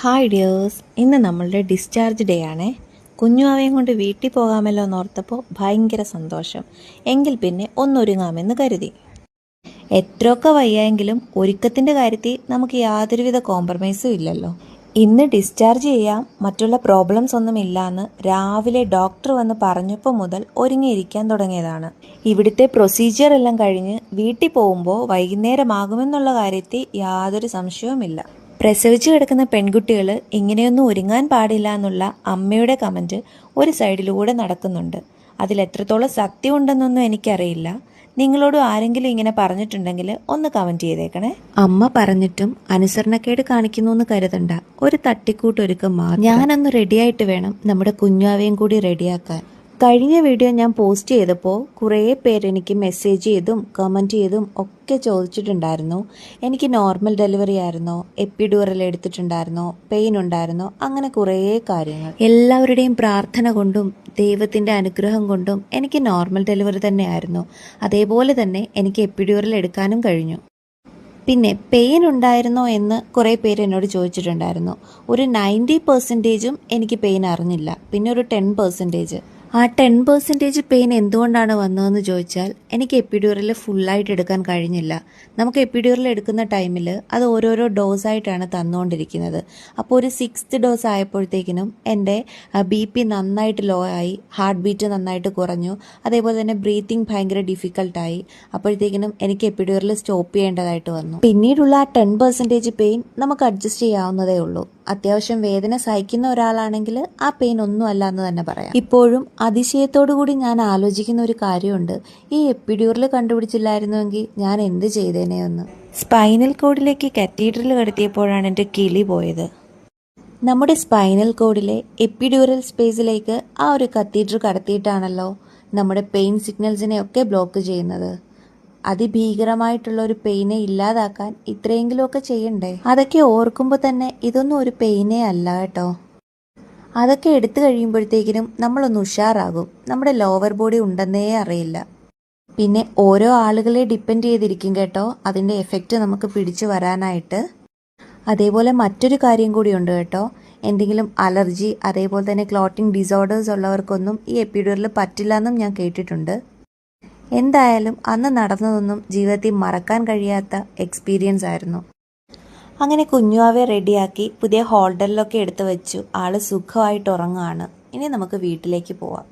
Hi dears, ഇന്ന് നമ്മളുടെ discharge day ആണേ. കുഞ്ഞുവാവയും കൊണ്ട് വീട്ടിൽ പോകാമല്ലോ എന്നോർത്തപ്പോൾ ഭയങ്കര സന്തോഷം. എങ്കിൽ പിന്നെ ഒന്നൊരുങ്ങാമെന്ന് കരുതി. എത്രയൊക്കെ വയ്യായെങ്കിലും ഒരുക്കത്തിൻ്റെ കാര്യത്തിൽ നമുക്ക് യാതൊരുവിധ കോംപ്രമൈസും ഇല്ലല്ലോ. ഇന്ന് ഡിസ്ചാർജ് ചെയ്യാം, മറ്റുള്ള പ്രോബ്ലംസ് ഒന്നും ഇല്ലാന്ന് രാവിലെ ഡോക്ടർ വന്ന് പറഞ്ഞപ്പോൾ മുതൽ ഒരുങ്ങിയിരിക്കാൻ തുടങ്ങിയതാണ്. ഇവിടുത്തെ പ്രൊസീജിയർ എല്ലാം കഴിഞ്ഞ് വീട്ടിൽ പോകുമ്പോൾ വൈകുന്നേരമാകുമെന്നുള്ള കാര്യത്തിൽ യാതൊരു സംശയവുമില്ല. പ്രസവിച്ച് കിടക്കുന്ന പെൺകുട്ടികൾ ഇങ്ങനെയൊന്നും ഒരുങ്ങാൻ പാടില്ല എന്നുള്ള അമ്മയുടെ കമൻറ്റ് ഒരു സൈഡിലൂടെ നടക്കുന്നുണ്ട്. അതിലെത്രത്തോളം സത്യമുണ്ടെന്നൊന്നും എനിക്കറിയില്ല. നിങ്ങളോടും ആരെങ്കിലും ഇങ്ങനെ പറഞ്ഞിട്ടുണ്ടെങ്കിൽ ഒന്ന് കമൻറ്റ് ചെയ്തേക്കണേ. അമ്മ പറഞ്ഞിട്ടും അനുസരണക്കേട് കാണിക്കുന്നു എന്ന് കരുതണ്ട, ഒരു തട്ടിക്കൂട്ടൊരുക്കം മാത്രം. ഞാനൊന്ന് റെഡിയായിട്ട് വേണം നമ്മുടെ കുഞ്ഞാവയും കൂടി റെഡിയാക്കാൻ. കഴിഞ്ഞ വീഡിയോ ഞാൻ പോസ്റ്റ് ചെയ്തപ്പോൾ കുറേ പേര് എനിക്ക് മെസ്സേജ് ചെയ്തും കമൻറ്റ് ചെയ്തും ഒക്കെ ചോദിച്ചിട്ടുണ്ടായിരുന്നു, എനിക്ക് നോർമൽ ഡെലിവറി ആയിരുന്നോ, എപ്പിഡ്യൂറൽ എടുത്തിട്ടുണ്ടായിരുന്നോ, പെയിൻ ഉണ്ടായിരുന്നോ, അങ്ങനെ കുറേ കാര്യങ്ങൾ. എല്ലാവരുടെയും പ്രാർത്ഥന കൊണ്ടും ദൈവത്തിൻ്റെ അനുഗ്രഹം കൊണ്ടും എനിക്ക് നോർമൽ ഡെലിവറി തന്നെയായിരുന്നു. അതേപോലെ തന്നെ എനിക്ക് എപ്പിഡ്യൂറൽ എടുക്കാനും കഴിഞ്ഞു. പിന്നെ പെയിൻ ഉണ്ടായിരുന്നോ എന്ന് കുറേ പേര് എന്നോട് ചോദിച്ചിട്ടുണ്ടായിരുന്നു. ഒരു 90% എനിക്ക് പെയിൻ അറിഞ്ഞില്ല, പിന്നെ ഒരു 10%. ആ 10% പെയിൻ എന്തുകൊണ്ടാണ് വന്നതെന്ന് ചോദിച്ചാൽ, എനിക്ക് എപ്പിഡ്യൂറൽ ഫുള്ളായിട്ട് എടുക്കാൻ കഴിഞ്ഞില്ല. നമുക്ക് എപ്പിഡ്യൂറൽ എടുക്കുന്ന ടൈമിൽ അത് ഓരോരോ ഡോസായിട്ടാണ് തന്നുകൊണ്ടിരിക്കുന്നത്. അപ്പോൾ ഒരു 6th ഡോസ് ആയപ്പോഴത്തേക്കിനും എൻ്റെ BP നന്നായിട്ട് ലോ ആയി, ഹാർട്ട് ബീറ്റ് നന്നായിട്ട് കുറഞ്ഞു, അതേപോലെ തന്നെ ബ്രീത്തിങ് ഭയങ്കര ഡിഫിക്കൽട്ടായി. അപ്പോഴത്തേക്കിനും എനിക്ക് എപ്പിഡ്യൂറൽ സ്റ്റോപ്പ് ചെയ്യേണ്ടതായിട്ട് വന്നു. പിന്നീടുള്ള ആ 10% പെയിൻ നമുക്ക് അഡ്ജസ്റ്റ് ചെയ്യാവുന്നതേ ഉള്ളൂ. അത്യാവശ്യം വേദന സഹിക്കുന്ന ഒരാളാണെങ്കിൽ ആ പെയിൻ ഒന്നും അല്ല എന്ന് തന്നെ പറയാം. ഇപ്പോഴും അതിശയത്തോടു കൂടി ഞാൻ ആലോചിക്കുന്ന ഒരു കാര്യമുണ്ട്, ഈ എപ്പിഡ്യൂറൽ കണ്ടുപിടിച്ചില്ലായിരുന്നുവെങ്കിൽ ഞാൻ എന്ത് ചെയ്തേനെ എന്ന്. സ്പൈനൽ കോഡിലേക്ക് കത്തീഡ്രൽ കടത്തിയപ്പോഴാണ് എൻ്റെ കിളി പോയത്. നമ്മുടെ സ്പൈനൽ കോഡിലെ എപ്പിഡ്യൂറൽ സ്പേസിലേക്ക് ആ ഒരു കത്തീഡ്രൽ കടത്തിയിട്ടാണല്ലോ നമ്മുടെ പെയിൻ സിഗ്നൽസിനെ ഒക്കെ ബ്ലോക്ക് ചെയ്യുന്നത്. അതിഭീകരമായിട്ടുള്ള ഒരു പെയിനെ ഇല്ലാതാക്കാൻ ഇത്രയെങ്കിലുമൊക്കെ ചെയ്യണ്ടേ? അതൊക്കെ ഓർക്കുമ്പോൾ തന്നെ ഇതൊന്നും ഒരു പെയിനേ അല്ല കേട്ടോ. അതൊക്കെ എടുത്തു കഴിയുമ്പോഴത്തേക്കിനും നമ്മളൊന്ന് ഉഷാറാകും. നമ്മുടെ ലോവർ ബോഡി ഉണ്ടെന്നേ അറിയില്ല. പിന്നെ ഓരോ ആളുകളെ ഡിപ്പെൻഡ് ചെയ്തിരിക്കും കേട്ടോ അതിൻ്റെ എഫക്റ്റ് നമുക്ക് പിടിച്ചു വരാനായിട്ട്. അതേപോലെ മറ്റൊരു കാര്യം കൂടിയുണ്ട് കേട്ടോ, എന്തെങ്കിലും അലർജി അതേപോലെ തന്നെ ക്ലോട്ടിങ് ഡിസോർഡേഴ്സ് ഉള്ളവർക്കൊന്നും ഈ എപ്പിഡ്യൂറൽ പറ്റില്ല എന്നും ഞാൻ കേട്ടിട്ടുണ്ട്. എന്തായാലും അന്ന് നടന്നതൊന്നും ജീവിതത്തിൽ മറക്കാൻ കഴിയാത്ത എക്സ്പീരിയൻസ് ആയിരുന്നു. അങ്ങനെ കുഞ്ഞുവാവെ റെഡിയാക്കി പുതിയ ഹോൾഡറിലൊക്കെ എടുത്തു വെച്ചു. ആള് സുഖമായിട്ട് ഉറങ്ങുകയാണ്. ഇനി നമുക്ക് വീട്ടിലേക്ക് പോവാം.